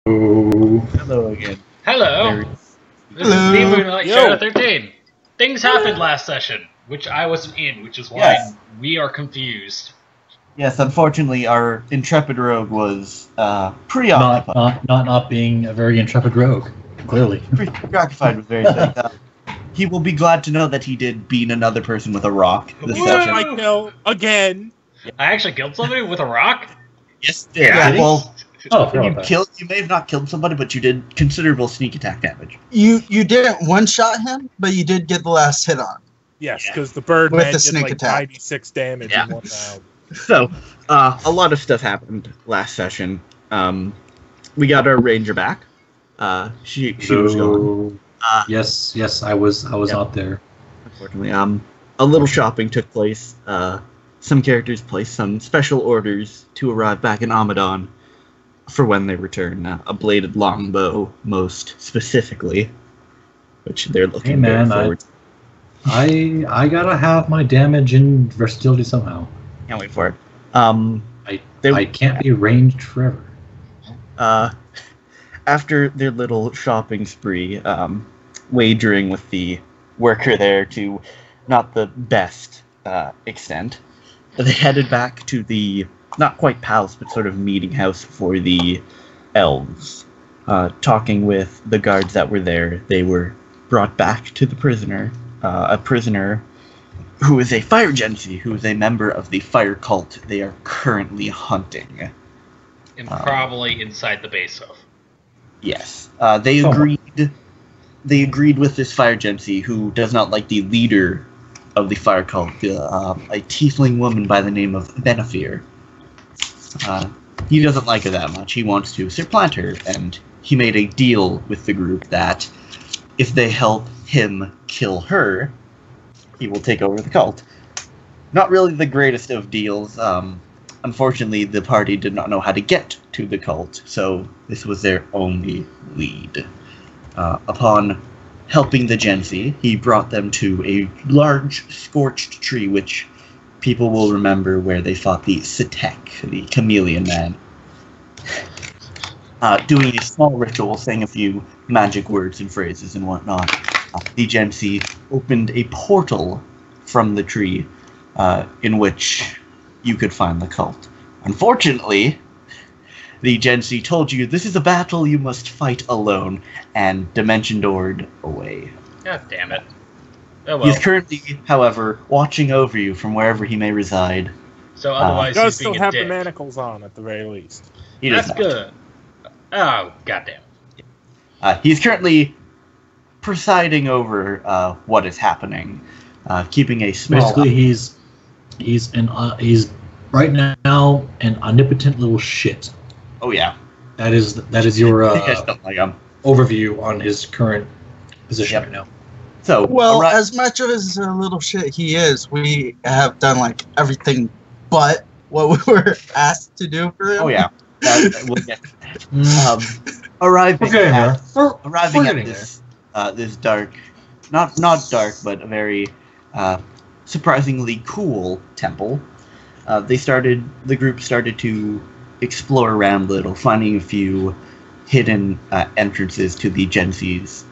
Hello again. Hello. This is the Moonlight Shadow 13. Things happened last session, which I wasn't in, which is why we are confused. Yes, unfortunately, our intrepid rogue was preoccupied. Not being a very intrepid rogue, clearly. Preoccupied with various things. He will be glad to know that he did beat another person with a rock this session. I know, again. I actually killed somebody with a rock? Yes, yeah. Well, you may have not killed somebody, but you did considerable sneak attack damage. You didn't one-shot him, but you did get the last hit on. Yes, because the bird With man the did sneak like attack. 96 damage in 1 round. So, a lot of stuff happened last session. We got our ranger back. She was gone. Yes, I was out there. Unfortunately, a little shopping took place. Some characters placed some special orders to arrive back in Amadon for when they return. A bladed longbow, most specifically, which they're looking forward to. I gotta have my damage and versatility somehow. Can't wait for it. I can't be ranged forever. After their little shopping spree, wagering with the worker there to not the best extent, they headed back to the, not quite palace, but sort of meeting house for the elves. Talking with the guards that were there, they were brought back to the prisoner, a prisoner who is a fire genasi, who is a member of the fire cult they are currently hunting. And probably inside the base of. Yes. They agreed with this fire genasi, who does not like the leader of the fire cult, a tiefling woman by the name of Benefir. He doesn't like her that much. He wants to supplant her, and he made a deal with the group that if they help him kill her, he will take over the cult. Not really the greatest of deals. Unfortunately, the party did not know how to get to the cult, so this was their only lead. Upon helping the genasi, he brought them to a large scorched tree, which people will remember where they fought the Sitek, the chameleon man. Doing a small ritual, saying a few magic words and phrases and whatnot, the genasi opened a portal from the tree in which you could find the cult. Unfortunately, the genasi told you this is a battle you must fight alone, and dimension doored away. God damn it. Oh well. He's currently, however, watching over you from wherever he may reside. So otherwise He does he's being still a have dick. the manacles on, at the very least. He does That's not. good. Oh, goddamn. He's currently presiding over what is happening, keeping a small... Basically, he's right now an omnipotent little shit. Oh yeah. That is your Something like him. overview on his current position right now. So, Well, as much of as a little shit he is, we have done like everything but what we were asked to do for him. oh yeah, we'll get to that. Arriving at this this dark, not dark, but a very surprisingly cool temple. The group started to explore around a little, finding a few hidden entrances to the genasi's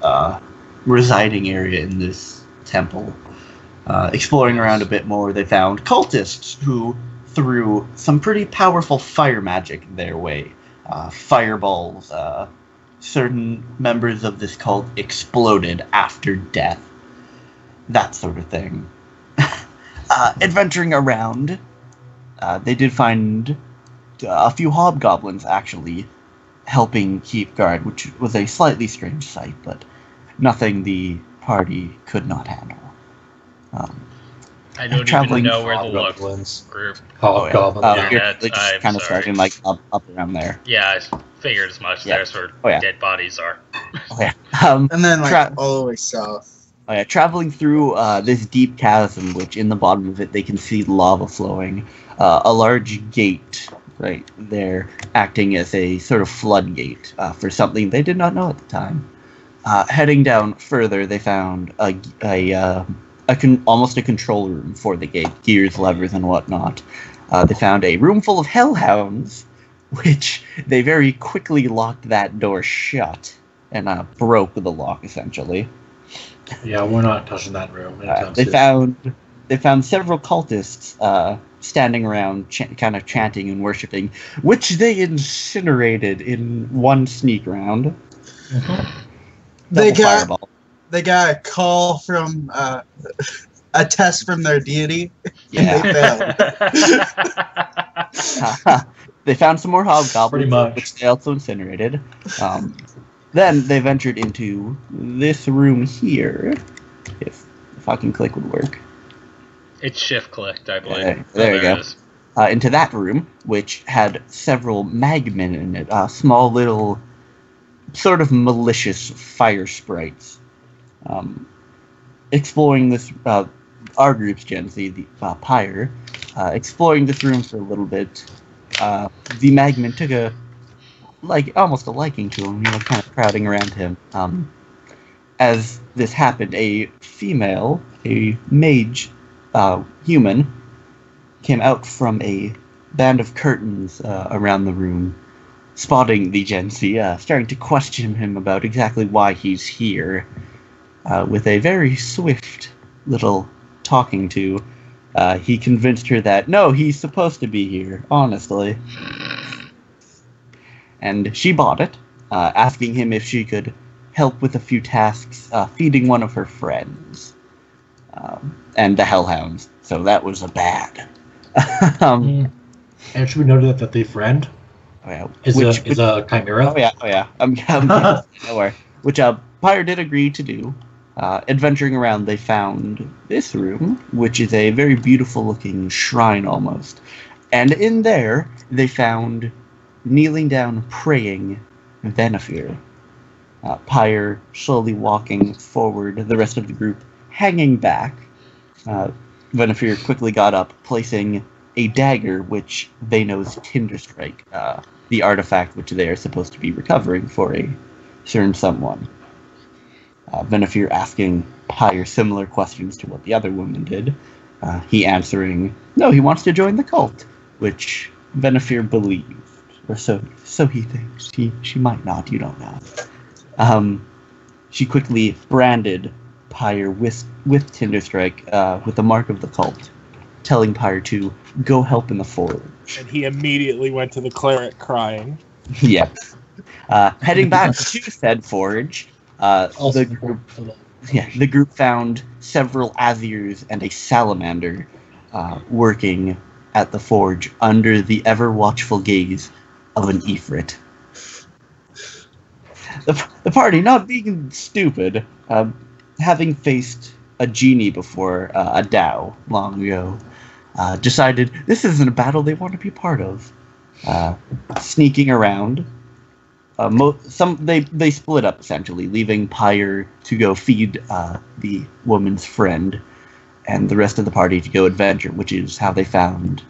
residing area in this temple. Exploring around a bit more, they found cultists who threw some pretty powerful fire magic their way. Fireballs. Certain members of this cult exploded after death. That sort of thing. Adventuring around, they did find a few hobgoblins actually helping keep guard, which was a slightly strange sight, but nothing the party could not handle. I don't even know where to look. Group. Hobgoblins. You're just kind of starting like up around there. Yeah, I figured as much. Yeah. There's where dead bodies are. Oh, yeah. And then like all the way south. Oh, yeah. Traveling through this deep chasm, which in the bottom of it they can see lava flowing. A large gate right there, acting as a sort of floodgate for something they did not know at the time. Heading down further, they found almost a control room for the gate, gears, levers, and whatnot. They found a room full of hellhounds which they very quickly locked that door shut and broke the lock, essentially. Yeah, we're not touching that room. They found several cultists standing around, kind of chanting and worshiping, which they incinerated in one sneak round. Mm-hmm. They got a call from a test from their deity, and they failed. They found some more hobgoblins, Pretty much. which they also incinerated. Then they ventured into this room here, if fucking click would work. It's shift clicked, I believe. There you go. It is. Into that room, which had several magmen in it, small little, sort of malicious fire sprites. Exploring this, our group's Gen Z, the Pyre, exploring this room for a little bit, the magmen took almost a liking to him, kind of crowding around him. As this happened, a mage, human, came out from a band of curtains around the room, spotting the Gen Z, starting to question him about exactly why he's here, with a very swift little talking to. He convinced her that, no, he's supposed to be here, honestly. And she bought it, asking him if she could help with a few tasks, feeding one of her friends, and the Hellhounds. So that was a bad. And should we note that the friend is a chimera? Oh yeah. I'm nowhere. Which Pyre did agree to do. Adventuring around, they found this room, which is a very beautiful-looking shrine almost. And in there, they found, kneeling down, praying, Venafir. Pyre slowly walking forward, the rest of the group hanging back. Venafir quickly got up, placing a dagger, which they know is Tinderstrike, the artifact which they are supposed to be recovering for a certain someone. Venafir asking Pyre similar questions to what the other woman did. He answering, no, he wants to join the cult, which Venafir believed, or so he thinks. She might not, you don't know. She quickly branded Pyre with Tinderstrike, with the mark of the cult, telling Pyre to go help in the forge. And he immediately went to the cleric crying. Yep. Heading back to said forge, the group found several Azirs and a salamander working at the forge under the ever-watchful gaze of an Ifrit. The party, not being stupid, having faced a genie before, a Dao, long ago, decided this isn't a battle they want to be part of. Sneaking around, they split up essentially, leaving Pyre to go feed the woman's friend, and the rest of the party to go adventure, which is how they found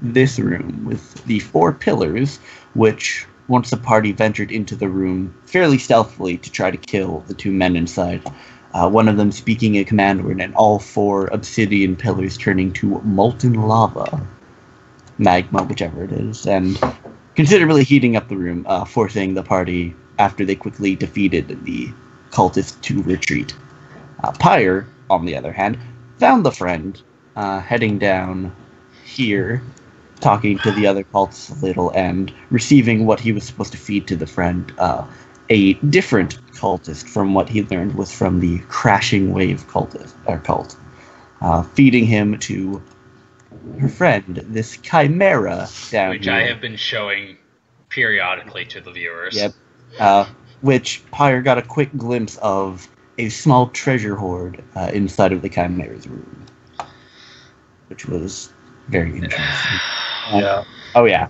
this room with the 4 pillars, which once the party ventured into the room fairly stealthily to try to kill the 2 men inside. One of them speaking a command word, and all 4 obsidian pillars turning to molten lava, magma, whichever it is, and considerably heating up the room, forcing the party, after they quickly defeated the cultists, to retreat. Pyre, on the other hand, found the friend, heading down here, talking to the other cultists a little, and receiving what he was supposed to feed to the friend. A different cultist from what he learned was from the Crashing Wave cult. Feeding him to her friend, this chimera down which here. I have been showing periodically to the viewers. Yep. Which Pyre got a quick glimpse of a small treasure hoard inside of the chimera's room, which was very interesting. Yeah. Oh yeah.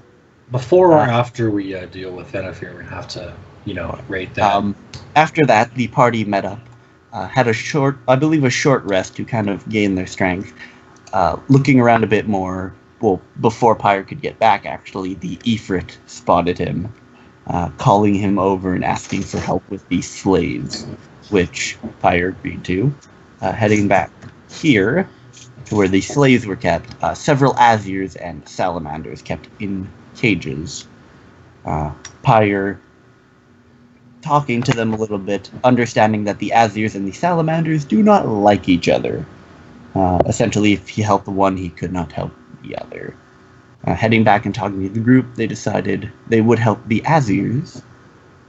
Before or after we deal with Venafir, we have to, rate that. After that, the party met up, had a short rest to kind of gain their strength. Looking around a bit more, well, before Pyre could get back, actually, the Ifrit spotted him, calling him over and asking for help with the slaves, which Pyre agreed to. Heading back here, to where the slaves were kept, several Azirs and salamanders kept in cages. Pyre talking to them a little bit, understanding that the Azirs and the Salamanders do not like each other. Essentially, if he helped the one, he could not help the other. Heading back and talking to the group, they decided they would help the Azirs,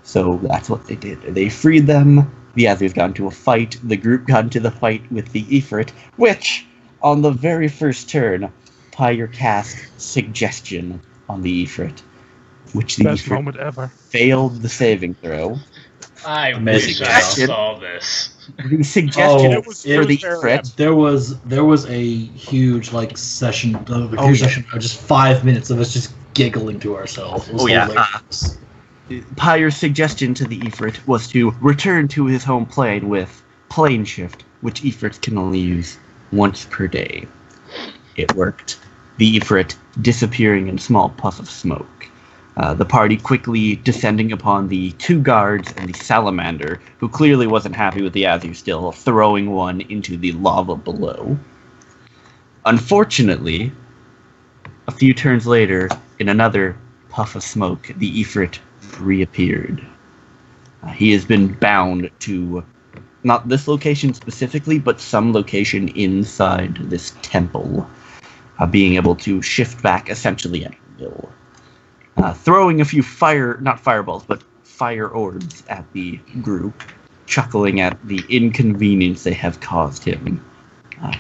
so that's what they did. They freed them, the Azirs got into a fight, the group got into the fight with the Ifrit, which, on the very first turn, Pyre cast Suggestion on the Ifrit, which the Best Ifrit moment ever. failed the saving throw. I wish I saw this. The suggestion was for the very Ifrit. There was a huge session, session of just 5 minutes of us just giggling to ourselves. It was hilarious. Pyre's suggestion to the Ifrit was to return to his home plane with plane shift, which Ifrits can only use once per day. It worked. The Ifrit disappearing in a small puff of smoke. The party quickly descending upon the 2 guards and the salamander, who clearly wasn't happy with the Azir still, throwing one into the lava below. Unfortunately, a few turns later, in another puff of smoke, the Ifrit reappeared. He has been bound to not this location specifically, but some location inside this temple, being able to shift back essentially at will. Throwing a few not fireballs, but fire orbs at the group, chuckling at the inconvenience they have caused him.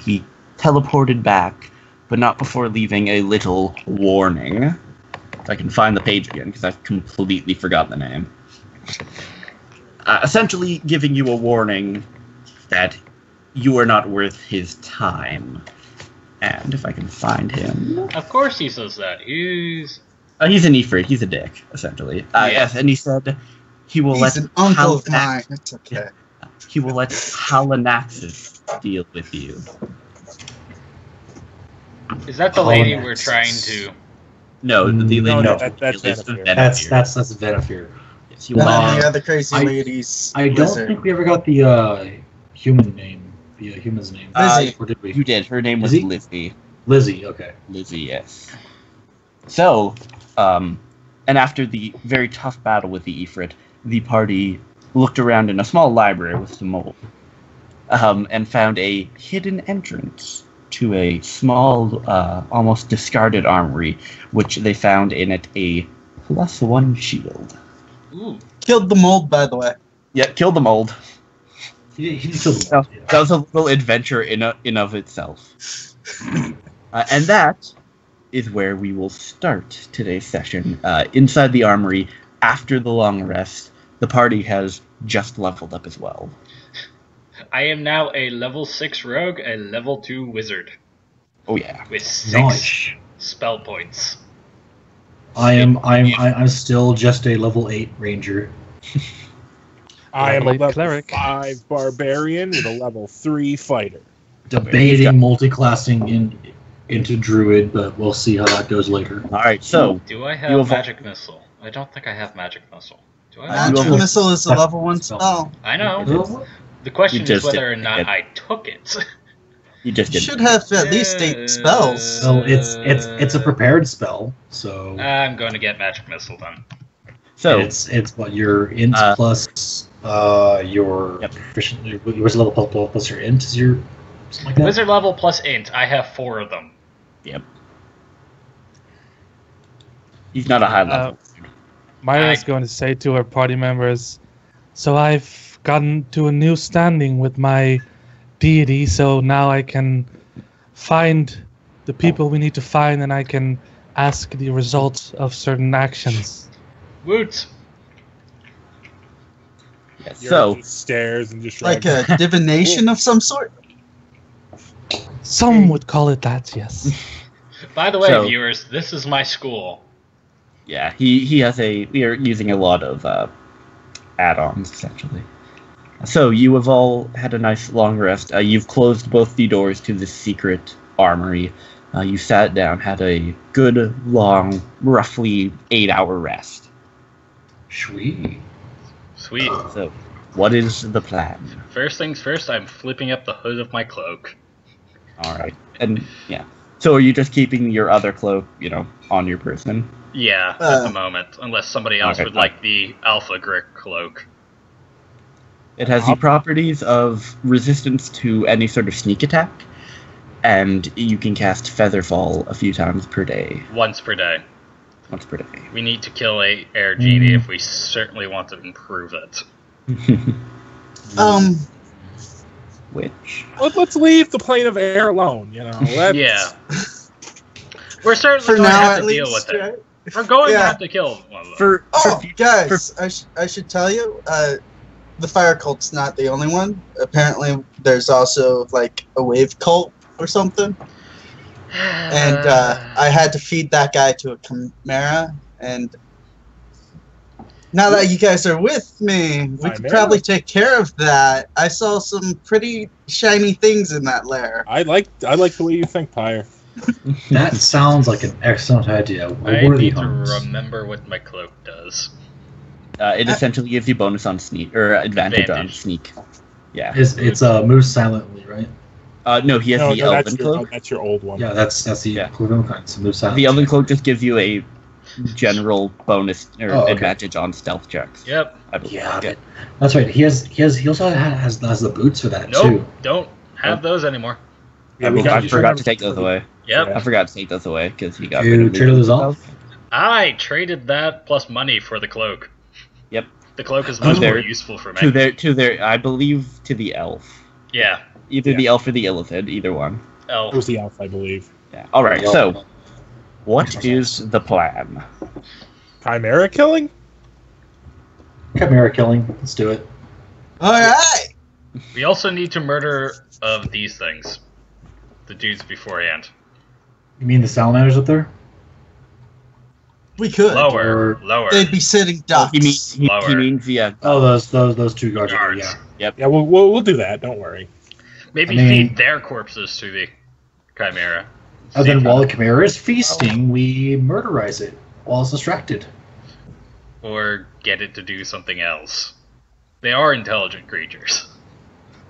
He teleported back, but not before leaving a little warning. If I can find the page again, because I've completely forgot the name. Essentially giving you a warning that you are not worth his time. And if I can find him... Of course he says that. He's an Ifrit. He's a dick, essentially. Yes, and he said he will He's an uncle of mine. It's okay. He will let Halanaxis deal with you. Is that the lady we're trying to... No, the lady... No, that's Venafir. That's Venafir. Yes, And then the other crazy ladies. I don't think we ever got the human name. The human's name. Lizzie. Or did we? You did. Her name was Lizzie? Lizzie. Lizzie, okay. Lizzie, yes. So, and after the very tough battle with the Ifrit, the party looked around in a small library with some mold, and found a hidden entrance to a small, almost discarded armory, which they found in it a +1 shield. Ooh. Killed the mold, by the way. Yeah, killed the mold. He killed the That was a little adventure in of itself. And that is where we will start today's session. Inside the armory, after the long rest, the party has just leveled up as well. I am now a level 6 rogue, a level 2 wizard. Oh yeah. With 6 Nice. spell points. I'm still just a level 8 ranger. I am a level cleric. 5 barbarian with a level 3 fighter. Debating multi-classing into druid, but we'll see how that goes later. All right, so Do I have magic missile? I don't think I have magic missile. Do I? Magic missile is a level 1 spell. I know. The question is just whether or did not it. I took it. you just You did. should have at least 8 spells. So it's a prepared spell. So I'm going to get magic missile then. So it's what your int plus your proficient. Where's level plus your int is your something like that? Wizard level plus int. I have 4 of them. yep. He's not a high level. Myra's going to say to her party members, so I've gotten to a new standing with my deity, so now I can find the people we need to find and I can ask the results of certain actions. Woot! Yes. You're So just stairs and just Like a divination of some sort. Some would call it that, yes. By the way, So- viewers, this is my school. yeah, he has we are using a lot of add-ons essentially. So you have all had a nice long rest. You've closed both the doors to the secret armory. You sat down, had a good long, roughly 8-hour rest. Sweet. Sweet. So, what is the plan? First things first, I'm flipping up the hood of my cloak. All right, and yeah. So, are you just keeping your other cloak, on your person? Yeah, at the moment, unless somebody else would like the Alpha Grick cloak. It has the properties of resistance to any sort of sneak attack, and you can cast Featherfall a few times per day. Once per day. Once per day. We need to kill a air genie if we certainly want to improve it. Which? Let's leave the plane of air alone, you know. Yeah. We're certainly going to have to deal with it. We're going to have to kill one of them. Guys, I should tell you, the fire cult's not the only one. Apparently, there's also, like, a wave cult or something. And I had to feed that guy to a chimera, and now that you guys are with me, we could probably take care of that. I saw some pretty shiny things in that lair. I like the way you think, Pyre. That sounds like an excellent idea. I need to remember what my cloak does. It essentially gives you bonus on sneak, or advantage on sneak. Yeah. It's moves silently, right? No, he has the Elven Cloak. That's your old one. Yeah, that's the equivalent kind. So move silently. The Elven Cloak just gives you a general bonus or advantage on stealth checks. Yep. Yeah, that's right. He also has the boots for that too. Nope, don't have those anymore. Yeah, I forgot to take those away. Yep. I forgot to take those away because he got You traded those off? I traded that plus money for the cloak. Yep. The cloak is much more useful for me. To their, I believe, to the elf. Yeah. Either the elf or the illithid, either one. Elf. It was the elf, I believe. Yeah. All right. So, what is the plan? Chimera killing? Chimera killing. Let's do it. All right. We also need to murder of these things. The dudes beforehand. You mean the salamanders up there? We could. Lower. They'd be sitting ducks. He means yeah. Oh, those two guards. Yeah. Yep. Yeah, we'll do that. Don't worry. Maybe feed their corpses to the chimera. And then while the chimera is feasting, we murderize it while it's distracted. Or get it to do something else. They are intelligent creatures.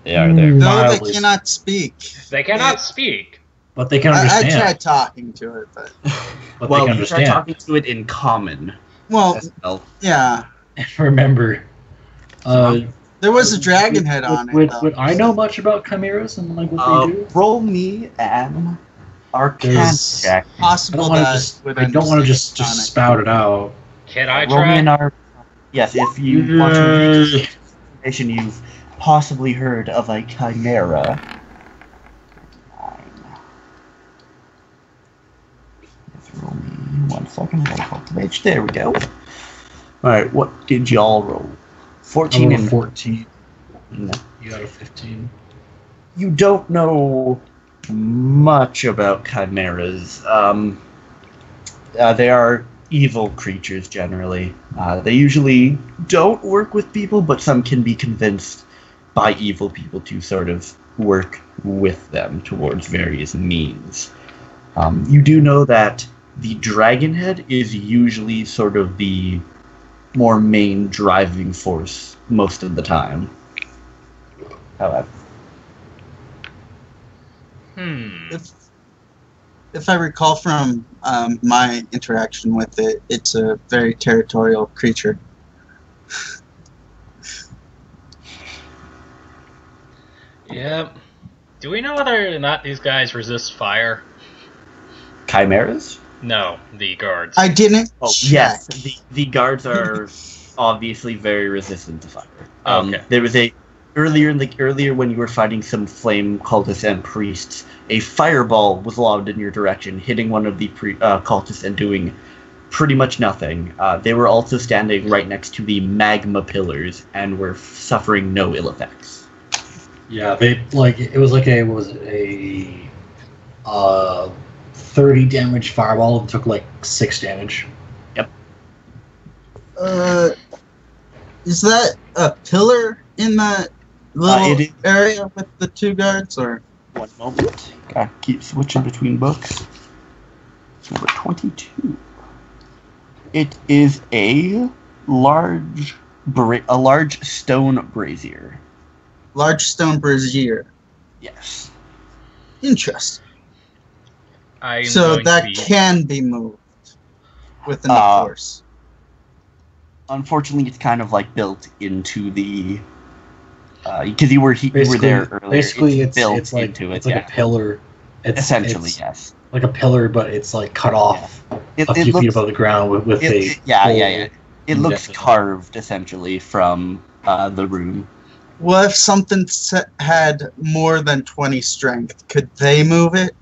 They are there. No, they cannot speak. They cannot speak. But they can understand. I tried talking to it, but they can understand. You tried talking to it in common. Well, yeah. Remember, there was a dragon head on it. Would I know much about chimeras and like what they do? Roll me an Arcana check. Possible I don't want to just spout it out. Can I roll try? Me an yes, if you want to read information you've possibly heard of a chimera. Roll me 1 second. Roll page. There we go. All right, what did y'all roll? 14 and 14. No. You got a 15. You don't know much about chimeras. They are evil creatures generally. They usually don't work with people, but some can be convinced by evil people to sort of work with them towards various means. You do know that the dragon head is usually sort of the more main driving force most of the time. However. If I recall from my interaction with it, it's a very territorial creature. Yep. Do we know whether or not these guys resist fire? Chimeras? No, the guards. I didn't. Oh, yes. The guards are obviously very resistant to fire. Okay. There was earlier when you were fighting some flame cultists and priests, a fireball was lobbed in your direction, hitting one of the cultists and doing pretty much nothing. They were also standing right next to the magma pillars and were suffering no ill effects. Yeah, it was a 30 damage fireball and took like 6 damage. Yep. Is that a pillar in that little area with the 2 guards, or? One moment. Gotta keep switching between books. Number 22. It is a large stone brazier. Large stone brazier. Yes. Interesting. So that can be moved. with enough force? Unfortunately, it's kind of like built into the because you were there earlier. Basically, it's built like into it's it. like a pillar. Essentially, yes. Like a pillar, but it's like cut off It a few looks- feet above the ground with a yeah. It looks indefinite- carved essentially from the room. What if something had more than 20 strength? Could they move it?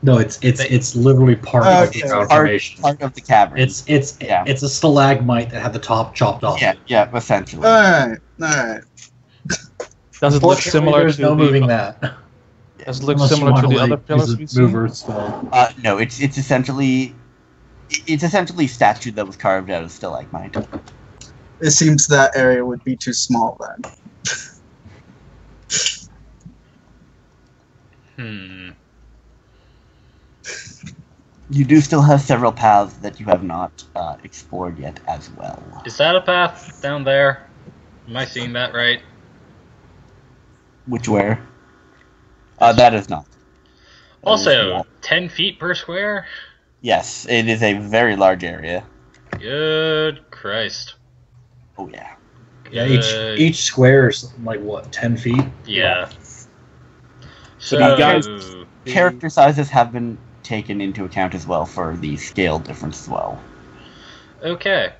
No, it's literally part of the ground formation. Part of the cavern. It's a stalagmite that had the top chopped off. yeah, essentially. All right. Does it look similar there's to no the, moving that. Does it look Unless you similar to wanna, the other like, pillars use a we've seen? mover spell. No, it's essentially a statue that was carved out of stalagmite. It seems that area would be too small then. You do still have several paths that you have not explored yet as well. Is that a path down there? Am I seeing that right? Which where? That is not. That is Also, not. 10 feet per square? Yes, it is a very large area. Good Christ. Oh yeah. Yeah, Good. each square is like what, 10 feet? Yeah. So, you guys- Character sizes have been taken into account as well for the scale difference as well. okay.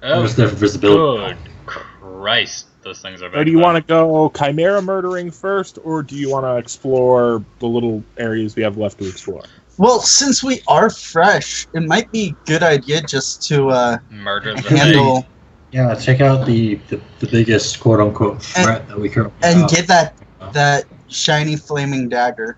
There's different visibility. Good Christ. Those things are So very do you fun. want to go chimera murdering first, or do you want to explore the little areas we have left to explore? Well, since we are fresh, it might be a good idea just to murder the thing? handle Yeah, check out the biggest quote unquote threat that we currently and have. get that shiny flaming dagger.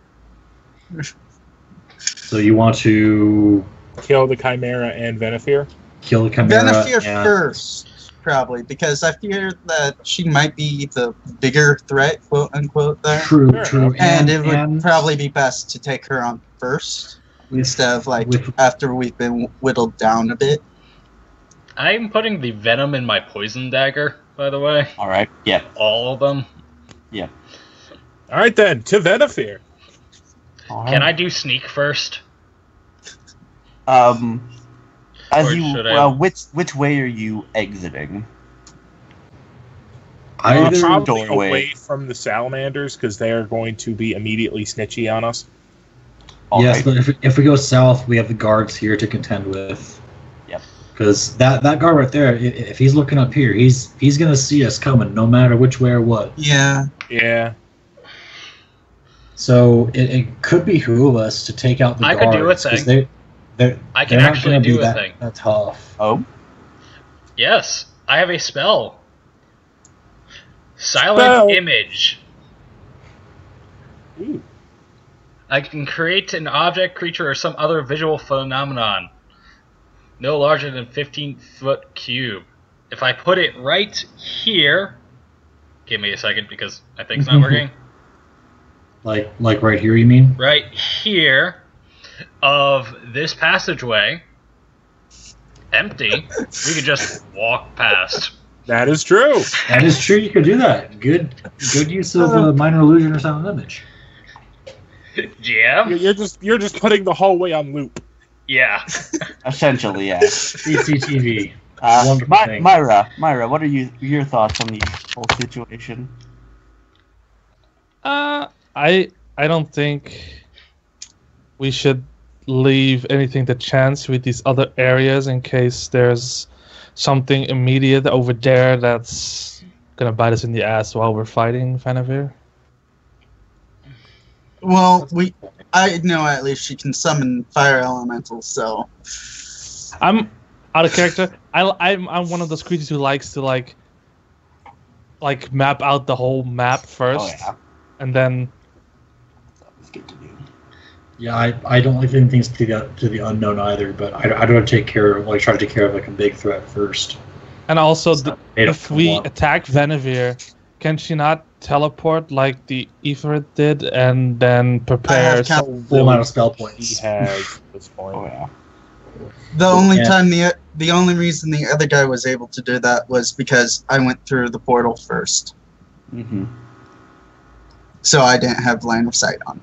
So you want to Kill the chimera and Venefir? kill the chimera Benefir and first, probably, because I fear that she might be the bigger threat, quote unquote, there. True, Fair true. enough. And it would probably be best to take her on first, instead of after we've been whittled down a bit. I'm putting the venom in my poison dagger, by the way. Alright, yeah. All of them. All right, then, to Venefir. Can I do sneak first? As Or you should I- which way are you exiting? either Probably doorway. away from the salamanders, because they are going to be immediately snitchy on us. yes, Alright. but if we go south, we have the guards here to contend with. Yep. Because that guard right there, if he's looking up here, he's gonna see us coming, no matter which way or what. Yeah. Yeah. So it could behoove us to take out the I guards. could do a 'cause thing. They're I can not actually gonna be do a that, thing. that tough. Oh? Yes, I have a spell. Silent Spell. Image. Ooh. I can create an object, creature, or some other visual phenomenon no larger than 15-foot cube. If I put it right here, give me a second because I think it's not working. Like right here, you mean? Right here of this passageway, empty, we could just walk past. That is true. That is true. You could do that. Good use of minor illusion or silent image. Yeah? You're just putting the hallway on loop. Yeah. Essentially, yeah. CCTV. Wonderful thing. Myra, what are your thoughts on the whole situation? I don't think we should leave anything to chance with these other areas in case there's something immediate over there that's gonna bite us in the ass while we're fighting Venefir. Well, I know at least she can summon fire elementals, so I'm out of character. I'm one of those creatures who likes to like map out the whole map first, Oh yeah. and then That's good to do. Yeah, I don't like leaving things to the unknown either, but I don't try to take care of like a big threat first. and also It's not made up if for we one. attack Venevere, can she not teleport like the Ifrit did and then prepare have some Full amount of spell He points. has at this point. Oh yeah. the only Yeah. time the only reason the other guy was able to do that was because I went through the portal first, Mm-hmm. so I didn't have line of sight on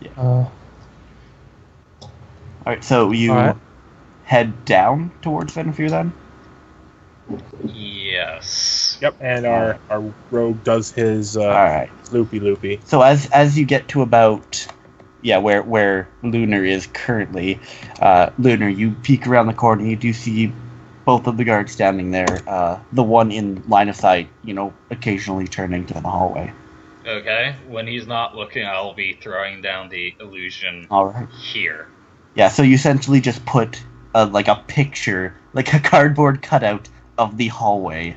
him. Alright, so you Alright. head down towards Venafir then? Yes. Yep, and our rogue does his Alright. loopy. So as you get to about where Lunar is currently, Lunar, you peek around the corner, you do see both of the guards standing there. The one in line of sight, occasionally turning to the hallway. Okay. When he's not looking, I'll be throwing down the illusion Alright. here. Yeah, so you essentially just put a picture, like a cardboard cutout of the hallway,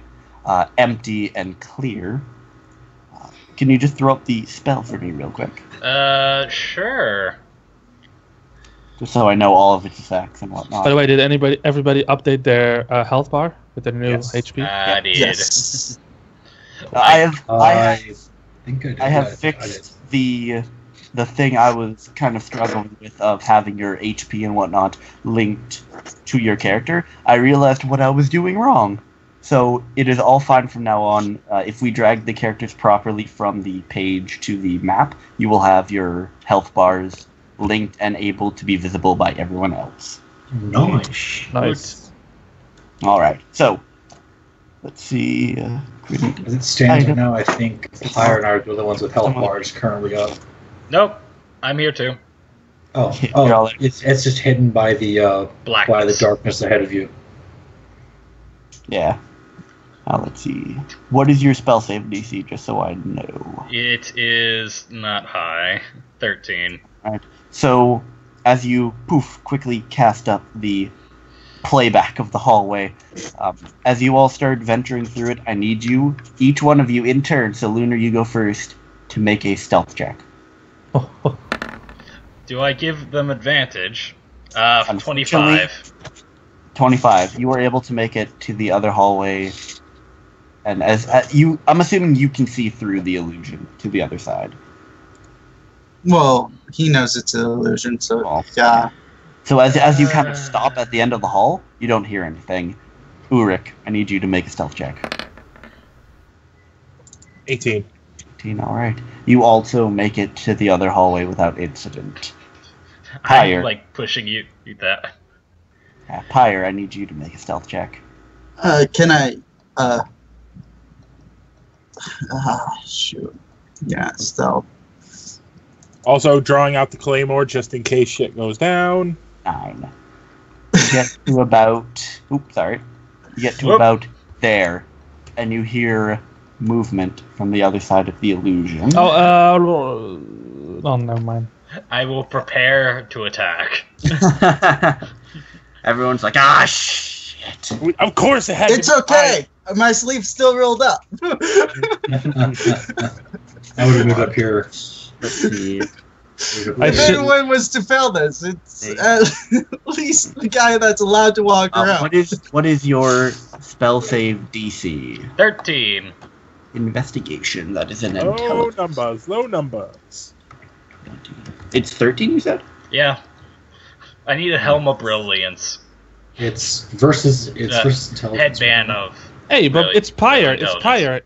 empty and clear. Can you just throw up the spell for me real quick? Sure. Just so I know all of its effects and whatnot. By the way, did everybody update their health bar with their new Yes. HP? I did. Yes. I think I did. have fixed the thing I was kind of struggling with of having your HP and whatnot linked to your character. I realized what I was doing wrong. So it is all fine from now on. If we drag the characters properly from the page to the map, you will have your health bars linked and able to be visible by everyone else. Nice. Nice. Alright, so let's see. As it stands right now, I think Pyre and I are the only ones with health bars currently up. Nope. I'm here too. You're all there. It's just hidden by the Blackness. darkness ahead of you. Yeah. Let's see. What is your spell save DC, just so I know? It is not high. 13. So, as you quickly cast up the playback of the hallway, as you all start venturing through it, I need you, each one of you in turn, so Lunar, you go first, to make a stealth check. Do I give them advantage? Unfortunately, 25. 25. You were able to make it to the other hallway, and I'm assuming you can see through the illusion to the other side. Well, he knows it's an illusion, so Well, yeah. So as you kind of stop at the end of the hall, you don't hear anything. Ulrich, I need you to make a stealth check. 18. 18, alright. You also make it to the other hallway without incident. Pyre. I'm like pushing you that. Pyre, I need you to make a stealth check. Can I? Shoot. Yeah, stealth. Also, drawing out the claymore just in case shit goes down. 9. You get to about... Oops, sorry. You get to about there, and you hear movement from the other side of the illusion. Oh, never mind. I will prepare to attack. Everyone's like, shit. Of course it had It's to be okay. My sleeve's still rolled up. I would have moved up here. Let's see. If anyone was to fail this, it's at least the guy that's allowed to walk around. What is your spell save DC? 13. Investigation. That is an Low intelligence. low numbers. It's 13, you said? Yeah. I need a Helm of Brilliance. It's versus intelligence. Headband of. Hey, but Really, it's Pyre. really It's intelligent. Pyre.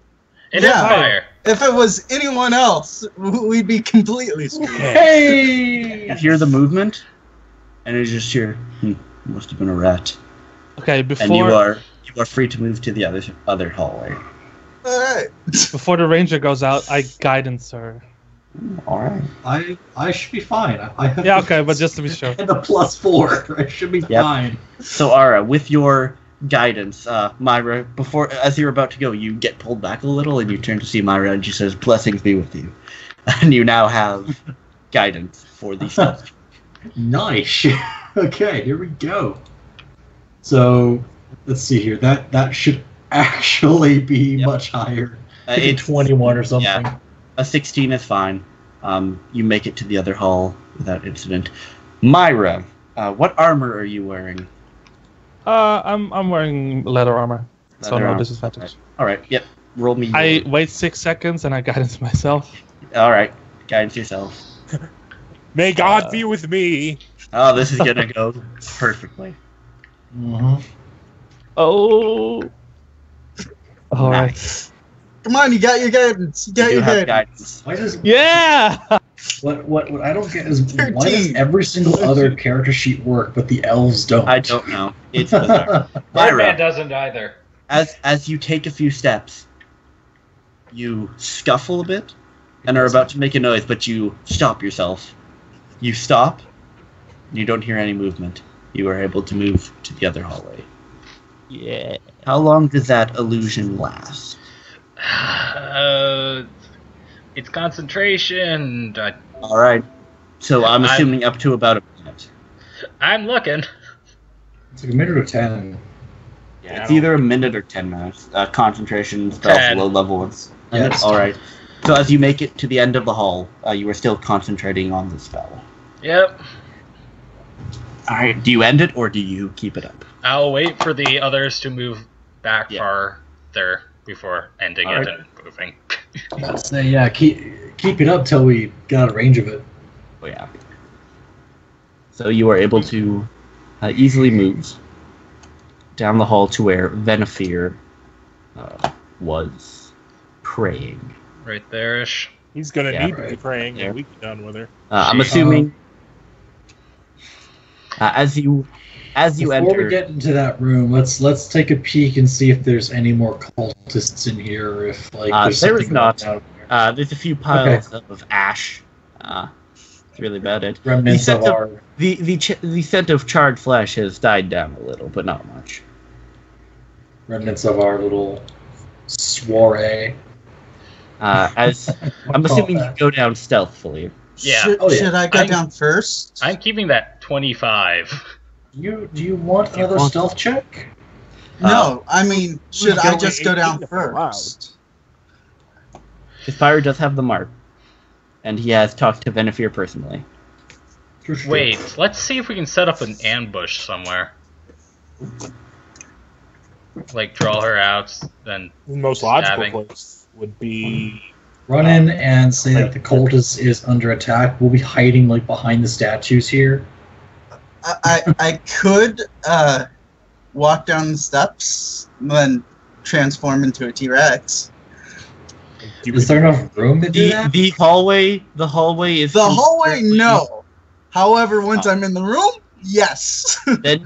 It is Yeah. fire. If it was anyone else, we'd be completely screwed. Hey! You hear the movement, and it's just here. Must have been a rat. Okay, And you before are free to move to the other hallway. All right. before the ranger goes out, I guidance her. All right. I should be fine. I have Yeah, okay, but just to be sure. and a +4. I should be fine. So Ara, with your guidance, Myra, as you're about to go, you get pulled back a little, and you turn to see Myra, and she says, "Blessings be with you," and you now have guidance for the stealth. Nice. Okay, here we go. So let's see here. That should actually be much higher. It's 21 or something. Yeah. A 16 is fine. You make it to the other hall without incident. Myra, what armor are you wearing? I'm wearing leather armor, so Leather no armor. disadvantage. All right. Yep. Roll me. I wait 6 seconds and I guidance myself. All right. Guidance yourself. May God be with me. Oh, this is gonna go perfectly. Mm-hmm. Oh. All right. Nice. Come on, you got your guidance. You got You do your have guidance. guidance. Why does Yeah. what I don't get is why does 13. every single other character sheet work, but the elves don't? I don't know. It's bizarre. Birdman Lyra, doesn't either. as you take a few steps, you scuffle a bit and are about to make a noise, but you stop yourself. You stop. You don't hear any movement. You are able to move to the other hallway. Yeah. How long does that illusion last? It's concentration. All right. So I'm I'm- assuming up to about a minute. I'm looking. It's like a minute or 10. Yeah, It's either a minute or 10 minutes. Concentration spells, 10. low level ones. Yes. All right. So as you make it to the end of the hall, you are still concentrating on the spell. Yep. All right. Do you end it or do you keep it up? I'll wait for the others to move back Yeah. farther before ending All it right. and moving. I'd say yeah, keep it up till we get out of range of it. Oh yeah. So you are able to easily move down the hall to where Venefir was praying. Right there-ish. He's gonna Yeah, need to be right. praying Yeah. when we get done with her. I'm assuming as you Before enter. we get into that room, let's take a peek and see if there's any more cultists in here, or if like there's there is something not. left out there. There's a few piles of ash. That's really about it. Remnants the of scent our the scent of charred flesh has died down a little, but not much. little soiree. As I'm assuming you go down stealthily. Yeah. Should I go I'm- down first? I'm keeping that 25. Do you want You another want- stealth check? No, I mean, should I going just go 18 down if allowed? first? Spyro does have the mark, and he has talked to Venefir personally. Sure. Wait, let's see if we can set up an ambush somewhere. Like draw her out, then The most logical Stabbing. place would be Run in and say that the cultist is under attack. We'll be hiding like behind the statues here. I could walk down the steps, and then transform into a T-Rex. Is there enough room to do that? The hallway is The hallway, completely- no. However, once I'm in the room, yes.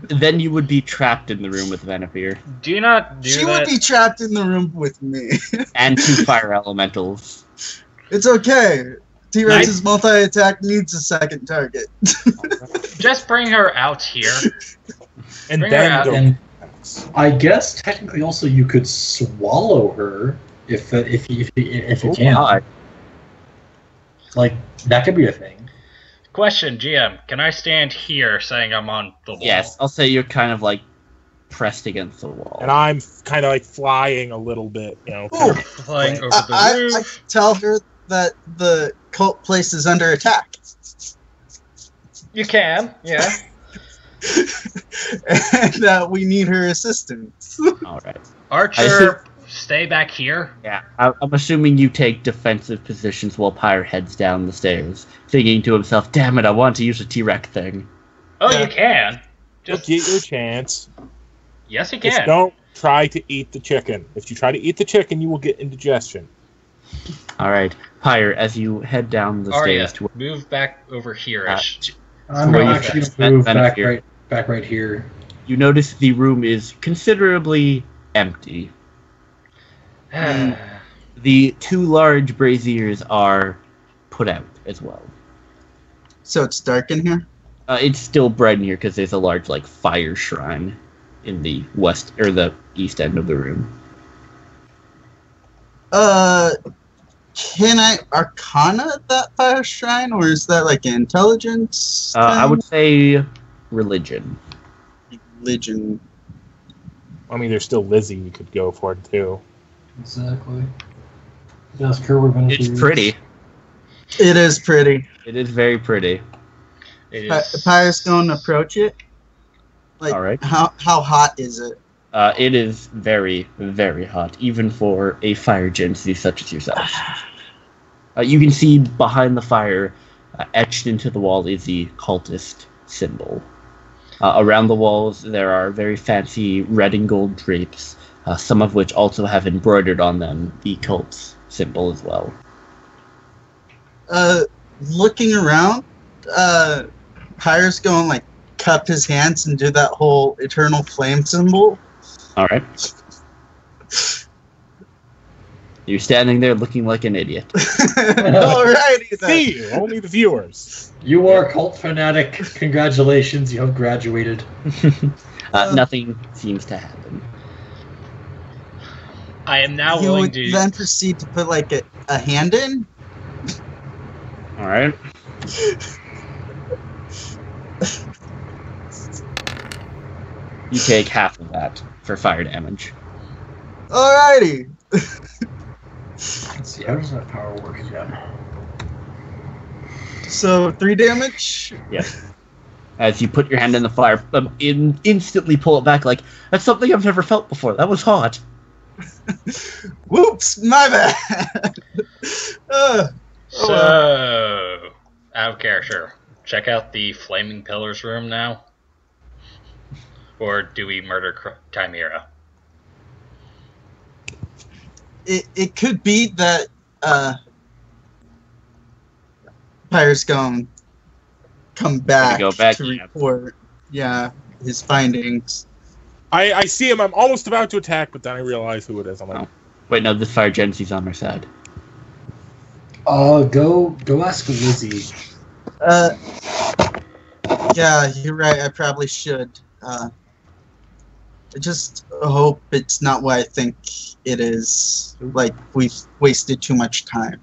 Then you would be trapped in the room with Venefir do not do She that. would be trapped in the room with me. and two fire elementals. It's okay. T-Rex's multi-attack needs a second target. Just bring her out here. and Bring her then out. go. And I guess technically also you could swallow her if you Oh, can. God. Like that could be a thing. Question, GM, can I stand here saying I'm on the wall? Yes, I'll say you're kind of like pressed against the wall. And I'm kind of like flying a little bit, you know. Ooh. Flying over the I roof. tell her that the cult place is under attack. You can, yeah. And we need her assistance. All right. Archer, stay back here. Yeah, I'm assuming you take defensive positions while Pyre heads down the stairs, thinking to himself, "Damn it, I want to use a T-Rex thing." Oh, Yeah. you can. You'll Just get your chance. yes, you Just can. don't try to eat the chicken. If you try to eat the chicken, you will get indigestion. All right, Pyre, as you head down the Arya, stairs to move back over here-ish. I'm where you actually can gonna move benefit. back right here. you notice the room is considerably empty. The two large braziers are put out as well. So it's dark in here? It's still bright in here because there's a large like fire shrine in the west or the east end of the room. Can I arcana that fire shrine, or is that like intelligence? I thing? would say religion. Religion. I mean, there's still Lizzie you could go for too. Exactly. Ask her we're gonna It's do- pretty. It is pretty. It is very pretty. It Pyre's is. going to approach it. Like, All right. how hot is it? It is very, very hot, even for a fire genasi such as yourself. You can see behind the fire, etched into the wall, is the cultist symbol. Around the walls, there are very fancy red and gold drapes some of which also have embroidered on them the cult's symbol as well. Looking around, Pyre's going like cup his hands and do that whole eternal flame symbol. All right. You're standing there looking like an idiot. Alrighty then. See you, only the viewers. You are a cult fanatic. Congratulations, you have graduated. Nothing seems to happen. I am now You willing would to. then proceed to put like a hand in. All right. You take half of that for fire damage. Alrighty. Let's see, how does that power work again? So 3 damage. As you put your hand in the fire, instantly pull it back like, that's something I've never felt before. That was hot. Whoops, my bad. So, out of character. Check out the Flaming Pillars room now. Or do we murder Chimera? It could be that Pyre's going to come back, go back, to yeah. report his findings. I see him. I'm almost about to attack, but then I realize who it is. I'm like, Wait, no, this fire Gency's on our side. Go ask Lizzie. Yeah, you're right. I probably should. I just hope it's not what I think it is. Like, we've wasted too much time.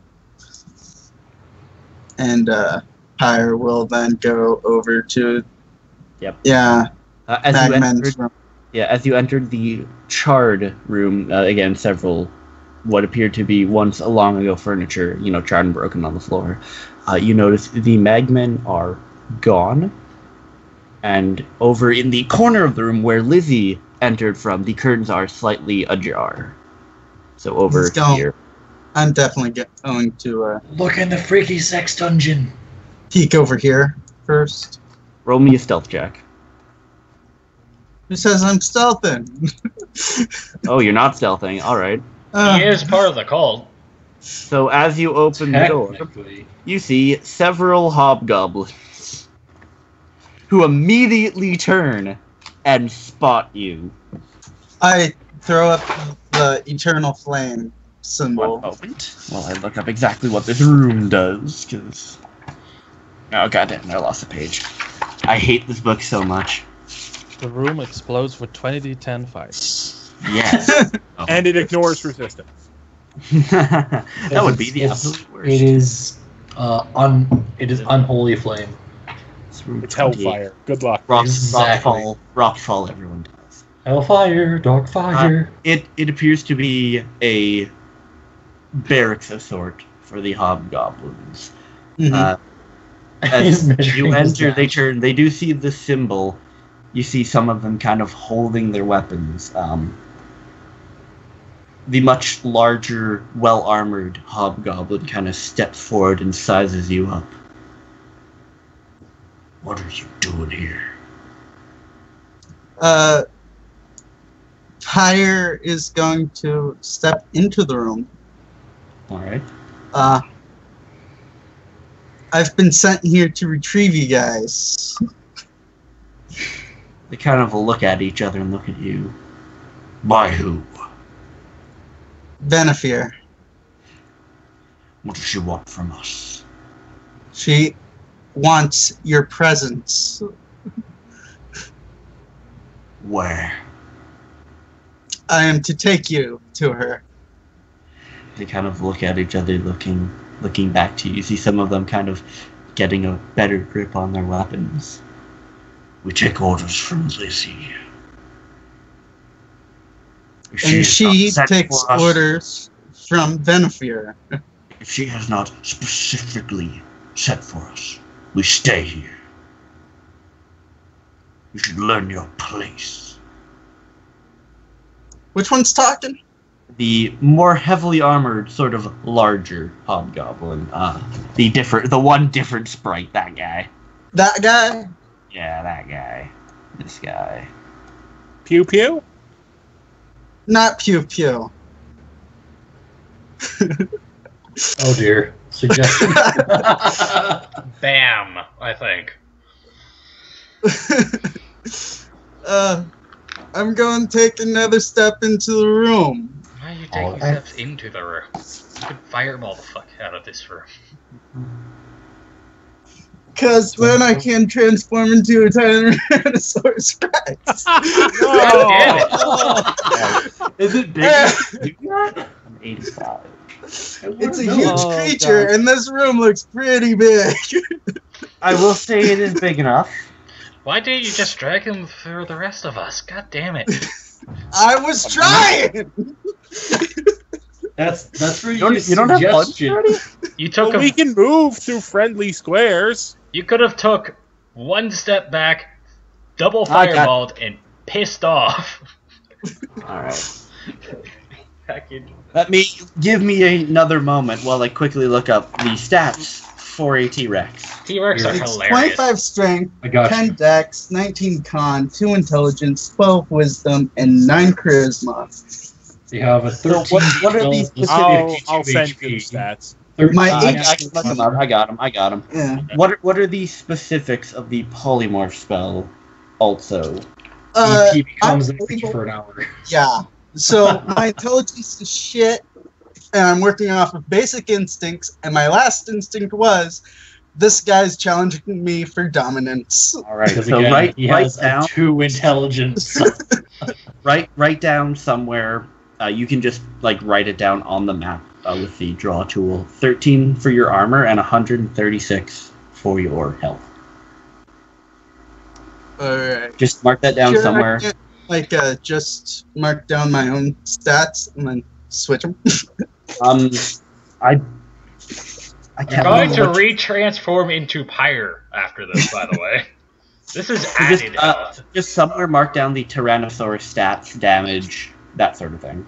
And Pyre will then go over to... Yep. Yeah, As Magman's room. as you entered the charred room, again, several what appeared to be once a long ago furniture, charred and broken on the floor, you notice the Magmen are gone. And over in the corner of the room where Lizzie entered from, the curtains are slightly ajar. So over Let's go. here. I'm definitely going to Look in the freaky sex dungeon. peek over here first. Roll me a stealth check. Who says I'm stealthing? Oh, you're not stealthing. All right. He is part of the cult. So as you open the door, Technically. you see several hobgoblins who immediately turn and spot you. I throw up the eternal flame symbol. One moment while I look up exactly what this room does, because... Oh, goddamn, I lost a page. I hate this book so much. The room explodes for 20d10 fire. Yes. and it ignores resistance. That would be the absolute worst. It is unholy flame. Room It's 28. hellfire. Good luck. Exactly. Rockfall, everyone does. Hellfire, dark fire. It appears to be a barracks of sort for the hobgoblins. Mhm. As He's measuring you his enter, damage. they do see the symbol. You see some of them kind of holding their weapons. The much larger, well-armored hobgoblin kind of steps forward and sizes you up. What are you doing here? Pyre is going to step into the room. All right. I've been sent here to retrieve you guys. They kind of look at each other and look at you. By who? Benefir. What does she want from us? She wants your presence. Where? I am to take you to her. They kind of look at each other, looking back to you. You see some of them kind of getting a better grip on their weapons. We take orders from Lizzie. If And has not she sent takes for us- orders from Benefir. If she has not specifically sent for us, we stay here. You should learn your place. Which one's talking? The more heavily armored, sort of larger hobgoblin. The one different sprite, that guy. That guy? Yeah, that guy. This guy. Pew pew. Not pew pew. Oh dear. Suggestion. Bam, I think. I'm going to take another step into the room. Why are you taking steps into the room? You could fireball the fuck out of this room. Because then I can transform into a Tyrannosaurus Rex. God damn it. Is it big? I'm 85. It's a huge creature, and this room looks pretty big. I will say it is big enough. Why didn't you just drag him for the rest of us? God damn it. I was trying! That's for You don't have buttons suggestion. already? You took Well, we can move through friendly squares. You could have took one step back, double I got- fireballed, and pissed off. Alright. Package. Give me another moment while I quickly look up the stats for a T-Rex. T-Rex are It's hilarious. 25 strength, I got 10 you. dex, 19 con, 2 intelligence, 12 wisdom, and 9 charisma. You have a 13. So what are these specific I'll send you the HP. stats. My I H- can look them up. I got them. Yeah. What are the specifics of the polymorph spell? Also, EP becomes a I'm creature able- for an hour. Yeah. So my intelligence is shit, and I'm working off of basic instincts, and my last instinct was, this guy's challenging me for dominance. all right. Because So again, write he has down. a 2 intelligence. Write down somewhere. You can just write it down on the map with the draw tool. 13 for your armor and 136 for your health. Alright. Just mark that down Sure, somewhere. I can't, just mark down my own stats and then switch them. I You're can't going to remember what- retransform into Pyre after this, by the way. This is added health. just somewhere mark down the Tyrannosaurus stats, damage, that sort of thing.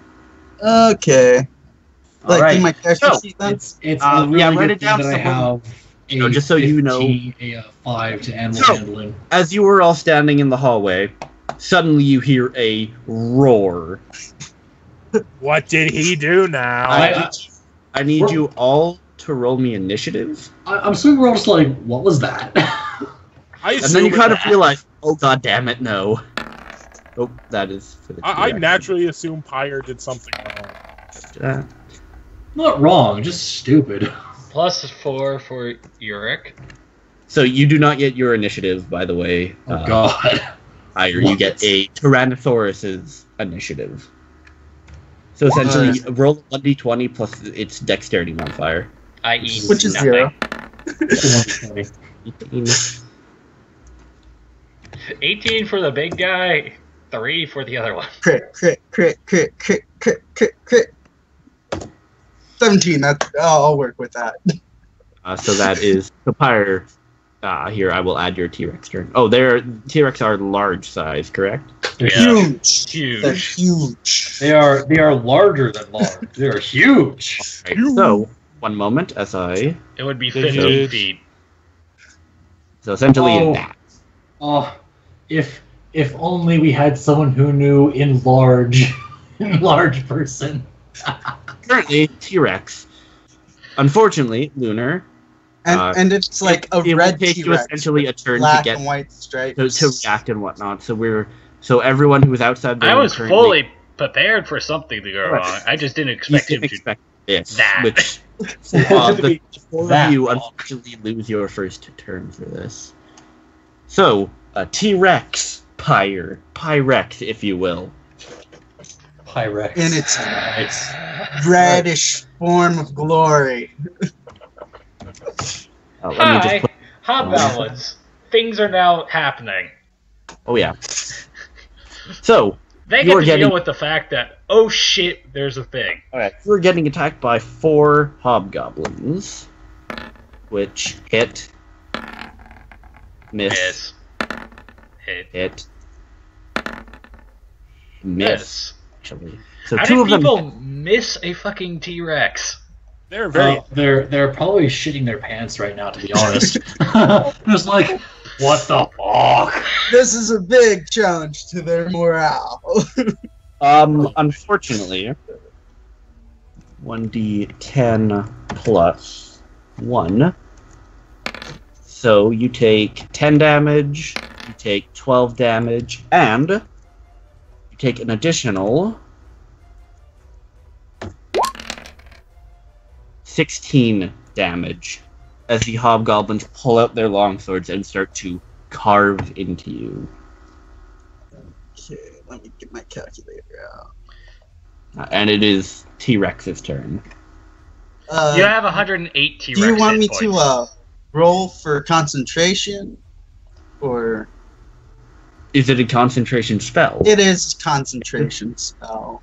Okay. All Like right. in my character So, sheet then? It's a yeah, really write good it thing down that I somewhere. have know, just so you know. 15, a 5 to animal So- handling. As you were all standing in the hallway, suddenly you hear a roar. What did he do now? I need you all to roll me initiative. I'm assuming we're all just like, what was that? I And then you assume kind of it- realize, oh god damn it, no. Oh, that is for the I T-Rex. naturally assume Pyre did something wrong. Not wrong, just stupid. +4 for Uric. So you do not get your initiative, by the way. Oh god. Higher. You get a Tyrannosaurus's initiative. So essentially, roll 1d20 plus its dexterity modifier. I.e. Which is nothing. 0. 18. 18 for the big guy, 3 for the other one. Crit, crit, crit, crit, crit, crit, crit, crit. 17, I'll work with that. So that is the pyre. Here, I will add your T-Rex turn. Oh, T-Rex are large size, correct? They're Yeah. Huge. They're Huge. huge. They are larger than large. They are huge. Right, so, one moment, as I... It would be Huge. 15 feet. So essentially, Oh. that. Oh, if only we had someone who knew in large person. Currently, T-Rex. Unfortunately, Lunar, And it's like a it will red take you T-Rex, essentially a turn to black get and white to stripes. react and whatnot. So everyone who is outside the I room was currently- fully prepared for something to go Right. wrong. I just didn't You expect him didn't to. expect this, that. which To the be four that of you long. unfortunately lose your first turn for this. So, T-Rex, Pyrex, if you will. Pyrex. In its It's reddish form of glory. Let me Hi, just put, Hobgoblins. Things are now happening. oh yeah. So, They You get are to getting- deal with the fact that, oh shit, there's a thing. we're getting attacked by 4 hobgoblins, which hit, miss, Hit. hit, miss. Miss. Actually, so How 2 did of them. people miss a fucking T-Rex? They're very. they're probably shitting their pants right now, to be honest. Just like, what the fuck? This is a big challenge to their morale. Unfortunately, 1d10 plus 1. So you take 10 damage, you take 12 damage, and you take an additional 16 damage as the hobgoblins pull out their longswords and start to carve into you. Okay, let me get my calculator out. And it is T-Rex's turn. You have 108 T-Rex Do you want me hit to points. roll for concentration, or Is it a concentration spell? it is concentration spell?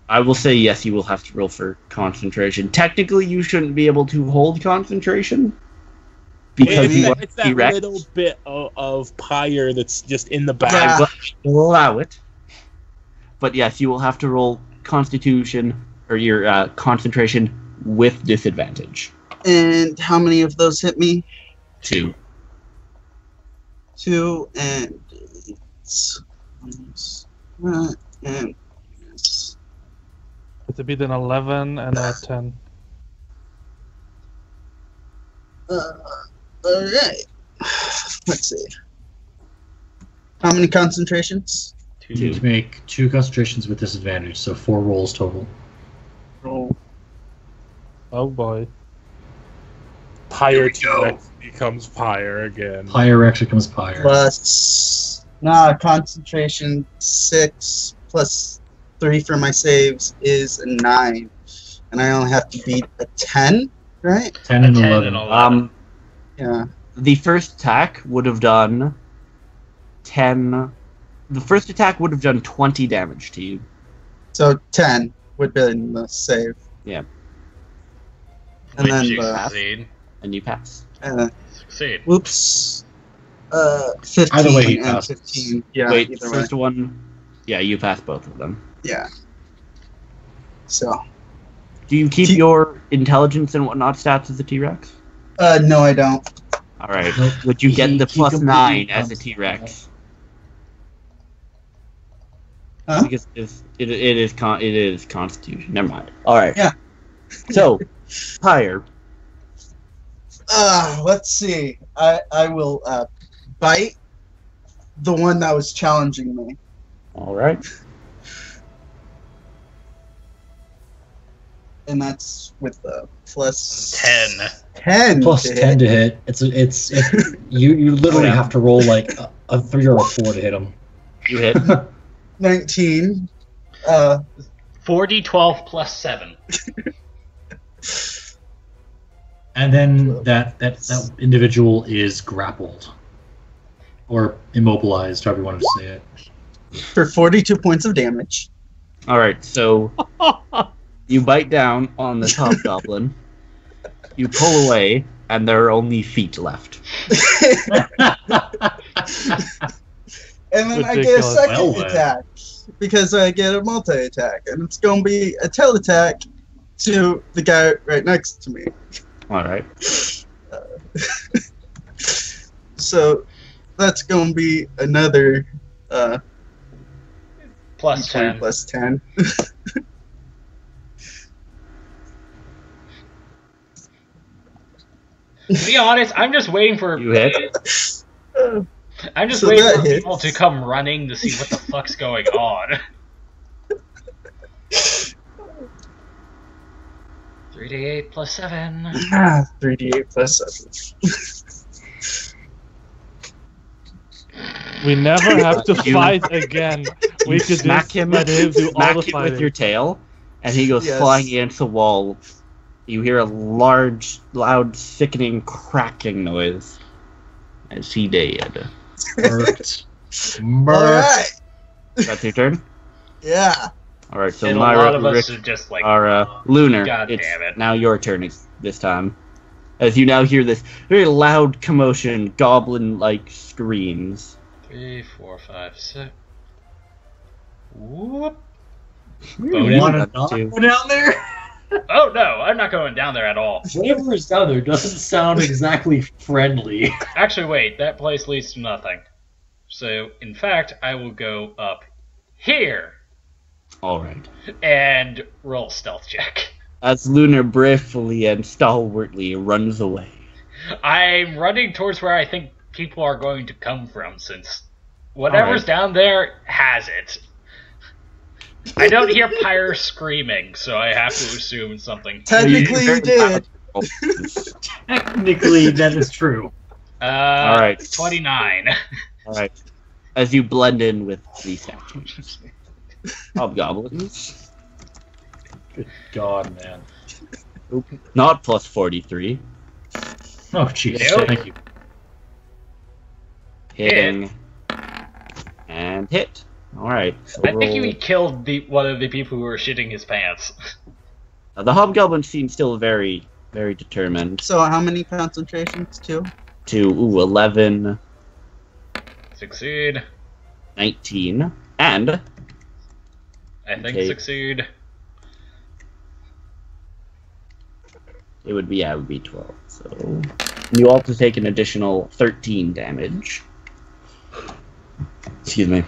I will say yes, you will have to roll for concentration. Technically, you shouldn't be able to hold concentration. Because you are It's that T-Rex. little bit of pyre that's just in the Yeah. back. I will allow it. But yes, you will have to roll Constitution, or your concentration with disadvantage. And how many of those hit me? 2. 2 and and It would be an 11 and a 10. Alright. Let's see. How many concentrations? You need to make 2 concentrations with disadvantage, so 4 rolls total. Roll. Oh boy. Pyre T-Rex becomes pyre again. Pyre actually becomes pyre. Plus concentration 6 plus 3 for my saves is a 9. And I only have to beat a 10, right? 10 and 10 11. and 11. Yeah. The first attack would have done 10. The first attack would have done 20 damage to you. So 10 would be in the save. Yeah. And Which then you the succeed. And you pass. Succeed. whoops. 15 Either way, he and passes. 15. Yeah, Wait, either way. first one. Yeah, you pass both of them. Yeah. So Do you keep your intelligence and whatnot stats as a T-Rex? no, I don't. Alright. Nope. Would you get He the plus completely 9 as a comes- T-Rex? Huh? Because it is Constitution. Never mind. Alright. Yeah. So, Pyre. Let's see. I will bite the one that was challenging me. Alright. And that's with the plus 10. 10. Plus to 10 hit. to hit. You literally Yeah. have to roll like a 3 or a 4 to hit him. You hit. 19. 4d12 plus 7. And then that individual is grappled. Or immobilized, however you wanted to say it. For 42 points of damage. Alright, so you bite down on the top goblin, you pull away, and there are only feet left. And then I get a Ridiculous. second Well, attack. Because I get a multi-attack. And it's going to be a tail attack to the guy right next to me. Alright. So that's going to be another Plus D20 10. plus 10. To be honest, I'm just waiting for You hit. I'm just So waiting that for hits. people to come running to see what the fuck's going on. 3d8 plus 7. 3d8 plus 7. We never have to You- fight again. We could smack just him, let him do all smack the him fighting. with your tail, and he goes Yes. flying against the wall. You hear a large, loud, sickening cracking noise as he dead. Murked. Murked. Alright! That's your turn? Yeah. Alright, so And a lot Myra, of us Rick, are just like, Lunar, God it's damn it. now your turn this time. As you now hear this very loud commotion, goblin-like screams. 3, 4, 5, 6. Whoop. You want to Bonus not two. go down there? Oh no, I'm not going down there at all. Whatever is down there doesn't sound exactly friendly. Actually, wait, that place leads to nothing. So, in fact, I will go up here. All right. And roll stealth check. As Lunar briefly and stalwartly runs away. I'm running towards where I think people are going to come from, since whatever's down there has it. I don't hear Pyre screaming, so I have to assume it's something. Technically, you did. Technically, that is true. All right. 29. All right. As you blend in with the statues. Hobgoblins. Good God, man. Not plus 43. Oh, jeez. Nope. Thank you. Hitting. And hit. Alright. So I think you killed one of the people who were shitting his pants. The hobgoblin seems still very, very determined. So how many concentrations? 2? To 11, Succeed. 19, and I think Okay. succeed. it would be 12. So you also take an additional 13 damage. Excuse me.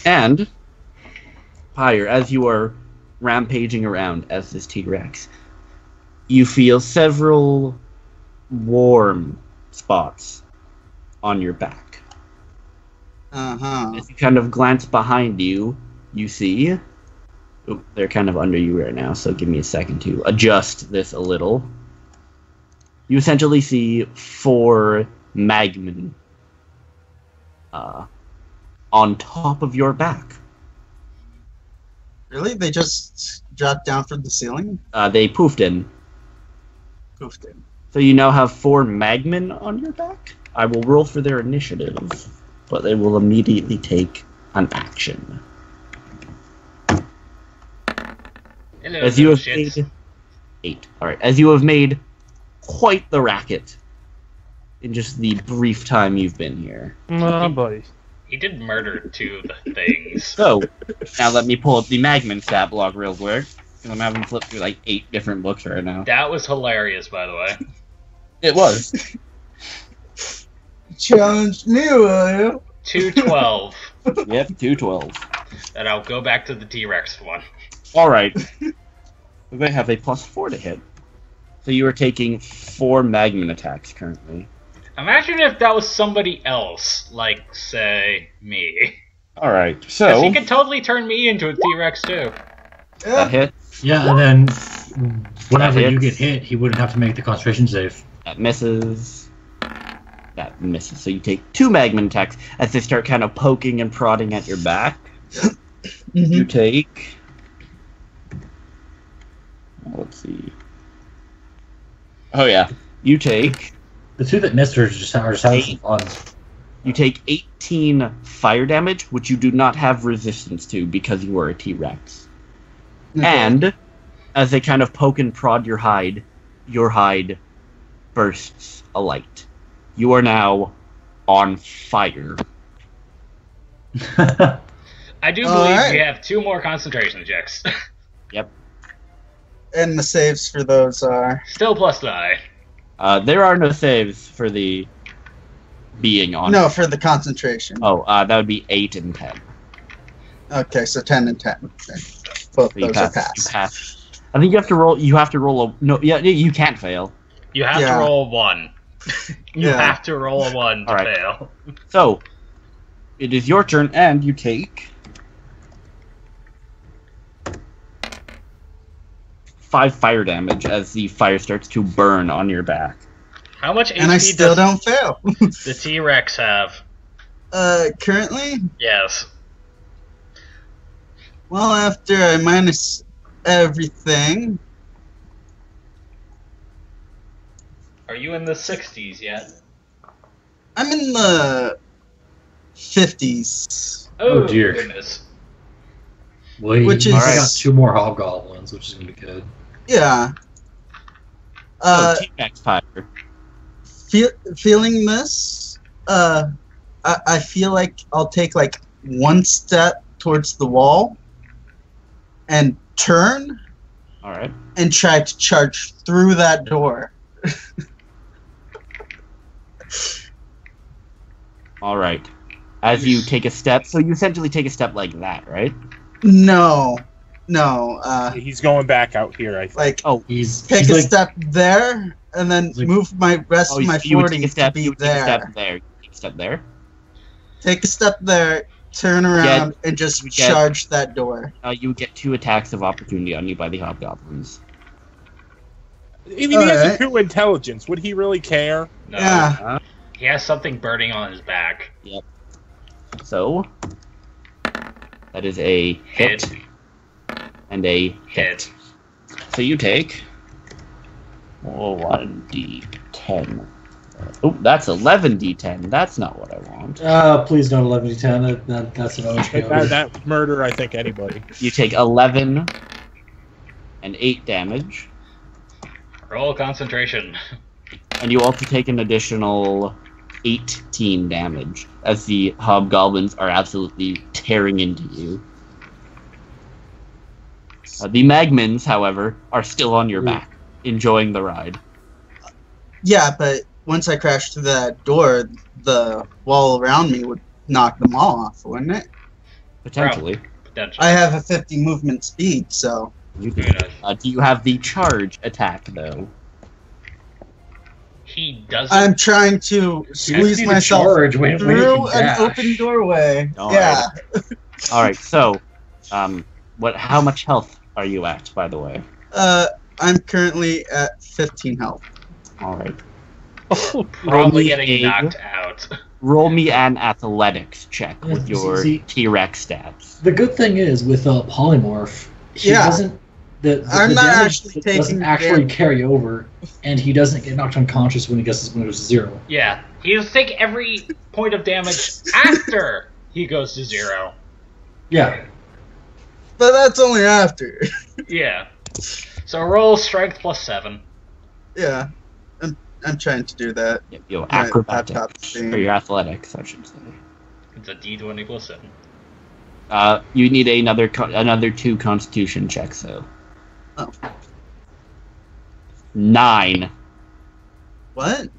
And Pyre, as you are rampaging around as this T-Rex, you feel several warm spots on your back. Uh-huh. As you kind of glance behind you, you see... Oop, they're kind of under you right now, so give me a second to adjust this a little. You essentially see 4 magmen on top of your back. Really? They just dropped down from the ceiling? They poofed in. Poofed in. So you now have 4 magmen on your back. I will roll for their initiative, but they will immediately take an action. Hello, As you have shits. made 8. Alright, as you have made quite the racket in just the brief time you've been here. Oh, boy. He did murder 2 of the things. So, now let me pull up the magmen stat block real quick. Because I'm having flipped through like 8 different books right now. That was hilarious, by the way. It was. Challenge me, will you? 212. Yep, 212. And I'll go back to the T-Rex one. Alright. They have a +4 to hit. So you are taking 4 magmen attacks currently. Imagine if that was somebody else, like, say, me. Alright, Because so he could totally turn me into a T-Rex, too. that Yeah. hits, Yeah, and then whenever That you hits. get hit, he wouldn't have to make the concentration save. that misses, that misses. So you take 2 magmen attacks as they start kind of poking and prodding at your back. You take... Let's see. Oh yeah. You take... The 2 that missed are just having some fun. You take 18 fire damage, which you do not have resistance to because you are a T-Rex. Okay. And as they kind of poke and prod your hide bursts alight. You are now on fire. I do All believe right. we have 2 more concentration checks. Yep. And the saves for those are... Still plus die. There are no saves for the being on. No, for the concentration. Oh, that would be 8 and 10. Okay, so 10 and 10. Okay. Both So you those are pass. You passed. pass. I think you have to roll. You have to roll a no. Yeah, you can't fail. You have Yeah. to roll a 1. You Yeah. have to roll a 1 to All right. fail. So it is your turn, and you take 5 fire damage as the fire starts to burn on your back. How much And I HP still does don't fail. the T-Rex have? Currently, Yes. well, after I minus everything, Are you in the 60s yet? I'm in the 50s. Oh, dear. Goodness. Well, Which you is- got 2 more hobgoblins, which is gonna be good. Yeah. So T-Rex fire. Feeling this, I feel like I'll take like 1 step towards the wall and turn All right. and try to charge through that door. All right. As you take a step, so you essentially take a step like that, right? No. He's going back out here, I think. Like, He's take a like, step there, and then like- move my rest of my you would 40 take a step. to You be would take a step there. there. You take a step there. Take a step there, turn around, and just you get- charge that door. You would get 2 attacks of opportunity on you by the hobgoblins. I mean, he has a Alright. 2 intelligence. Would he really care? No. Yeah. He has something burning on his back. So that is a hit and a Hit. So you take 1d10. Oh, that's 11d10. That's not what I want. please don't 11d10. That's an OHP. That murder, I think, anybody. You take 11 and 8 damage, Roll concentration. and you also take an additional 18 damage as the hobgoblins are absolutely tearing into you. The Magmans, however, are still on your back, enjoying the ride. Yeah, but once I crash through that door, the wall around me would knock them all off, wouldn't it? Potentially. Potentially. I have a 50 movement speed, so You Who do. knows? Do you have the charge attack, though? He doesn't. I'm trying to squeeze myself charge when you through can an dash. open doorway. All Yeah. Alright, so, how much health are you at, by the way? I'm currently at 15 health. Alright. Probably me getting a- knocked out. Roll me an athletics check with Yeah, your see- T-Rex stats. The good thing is with polymorph, he Yeah. doesn't. The I'm not damage actually doesn't taking actually damage. carry over, and he doesn't get knocked unconscious when he goes to 0. Yeah. He'll take every point of damage after he goes to 0. Yeah, But that's only after. Yeah. So roll strength plus 7. Yeah. I'm trying to do that. Your My acrobatics. laptop thing. Or your athletics, I should say. It's a D20 plus 7. You need another 2 constitution checks, though. Oh. 9. What?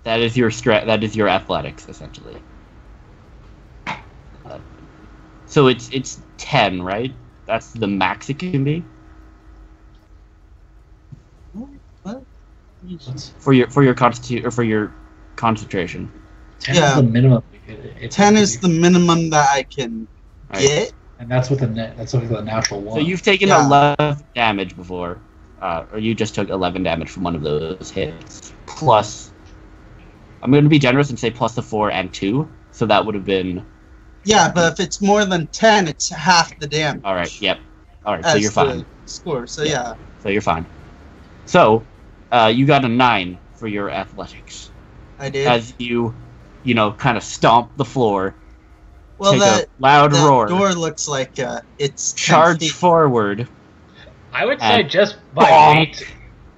That is your that is your athletics, essentially. So it's 10, right? That's the max it can be What? for your concentration. 10 Yeah. is the minimum. 10 is the minimum that I can Right. get. and that's with a net. That's with a natural one. So you've taken Yeah. 11 damage before, or you just took 11 damage from one of those hits. Plus, I'm going to be generous and say plus the 4 and 2, so that would have been. Yeah, but if it's more than 10, it's half the damage. All right. Yep. All right. So as you're the fine. Score. So yeah. So you're fine. So, you got a 9 for your athletics I did. as you kind of stomp the floor, Well, take that, a loud that roar, door looks like it's 10 charge feet. forward. I would say And just by bonk.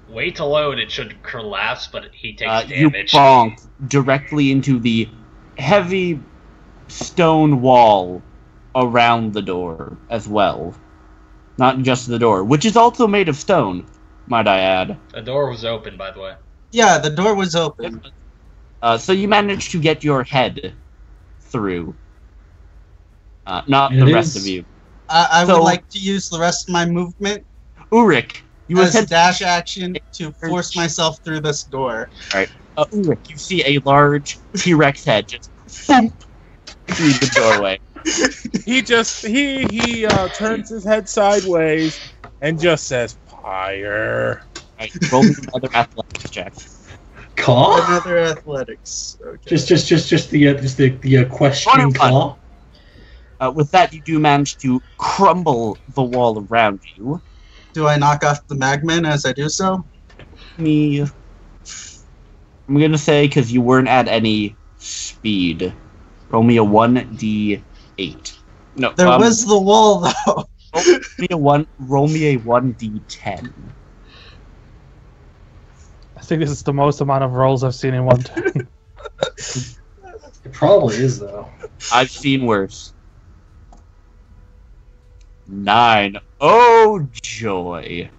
weight alone, it should collapse, but he takes You damage. bonk directly into the heavy stone wall around the door as well. Not just the door, which is also made of stone, might I add. The door was open, by the way. Yeah, the door was open. So you managed to get your head through. Not It the rest is- of you. I So- would like to use the rest of my movement Ulrich, you as a attempt dash action to force myself through this door. Ulrich, you see a large T-Rex head just thump through the doorway. He turns his head sideways and just says, "Fire." Right, roll me another athletics check. Claw? Another athletics. Okay. Just the questioning 21. claw. With that, you do manage to crumble the wall around you. Do I knock off the magman as I do so? I'm gonna say because you weren't at any speed. Roll me a 1d8. No, There was the wall though. roll me a 1d10. I think this is the most amount of rolls I've seen in one turn. It probably is though. I've seen worse. 9. Oh joy!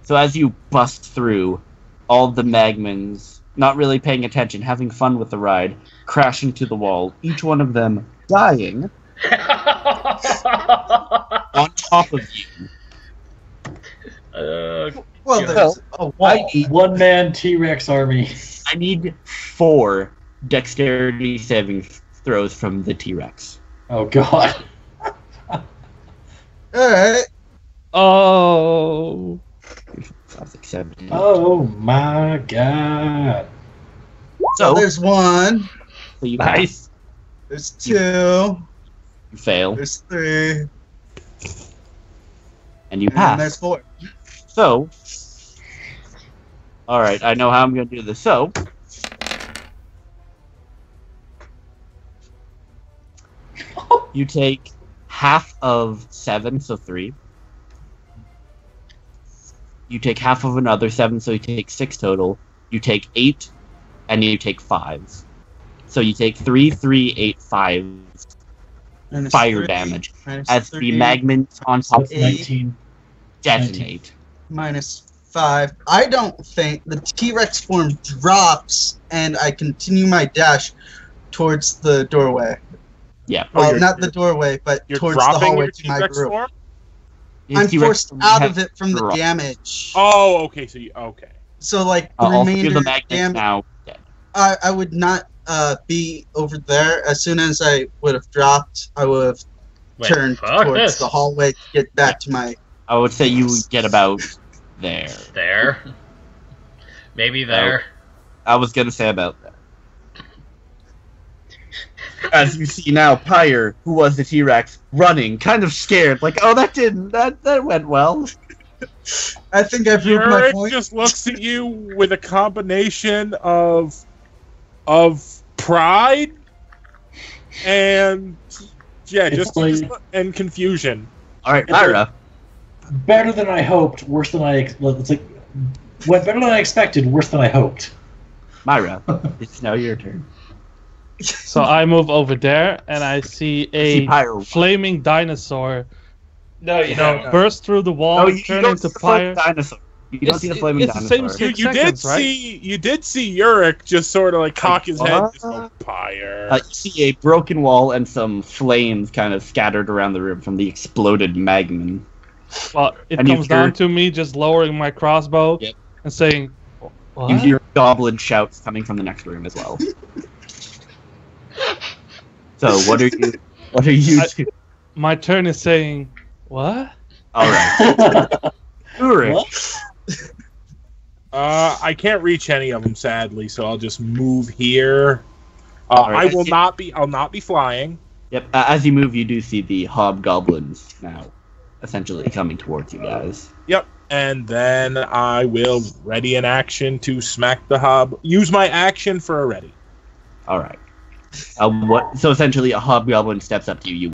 So as you bust through, all the Magmans, not really paying attention, having fun with the ride, crash into the wall. Each one of them dying. on top of you. Well, there's a wall. One-man T-Rex army. I need 4 dexterity saving throws from the T-Rex. Oh god. Alright. Oh. That's accepted. Oh my god. So So, there's 1. so you Nice. There's 2. you fail, There's 3. and you And pass. there's 4. So, alright, I know how I'm going to do this. So, you take half of 7, so 3. You take half of another 7, so you take 6 total. You take 8, and you take 5. So you take 3, 3, 8, 5 Minus fire 3, damage minus as 3, the magments on top That's Eight. 19. detonate. minus 5. I don't think the T-Rex form drops, and I continue my dash towards the doorway. Yeah. Well, you're- not the doorway, but You're towards the dropping hallway your to my T-Rex group. form? I'm T-Rex forced form out has of it from the dropped. damage. Oh, okay. So you okay. So, like, the Also, remainder the magnets damage, now dead. I would not be over there. As soon as I would have dropped, I would have turned fuck towards this. the hallway to get back to my... I would say you would get about there. There. Maybe there. I was gonna say about that. As you see now, Pyre, who was the T-Rex, running, kind of scared, like, oh, that went well. I think I proved my Jared point. just looks at you with a combination of pride and It's like- and confusion. All right, Pyra. Better than I hoped, worse than it's like went better than I expected, worse than I hoped. Myra, it's now your turn. So I move over there and I see See a Pyre. flaming dinosaur No, you don't. burst through the wall Oh, and you turn don't into see the flaming fire. dinosaur. You don't see the flaming it's the same dinosaur. as- You 6 did seconds, right? you did see Yurik just sort of like cock his head and just go, What? Pyre. You see a broken wall and some flames kind of scattered around the room from the exploded magma. Well, it And you comes down hear- to me just lowering my crossbow Yep. and saying, "What?" You hear goblin shouts coming from the next room as well. So what are you? What are you? My turn is saying, "What?" All right, Ulrich. What? I can't reach any of them sadly, so I'll just move here. Alright. I will not be. I'll not be flying. Yep. As you move, you do see the hobgoblins now, essentially coming towards you guys. Yep. And then I will ready an action to smack the hob. Use my action for a ready. All right. What? So essentially, a hobgoblin steps up to you. You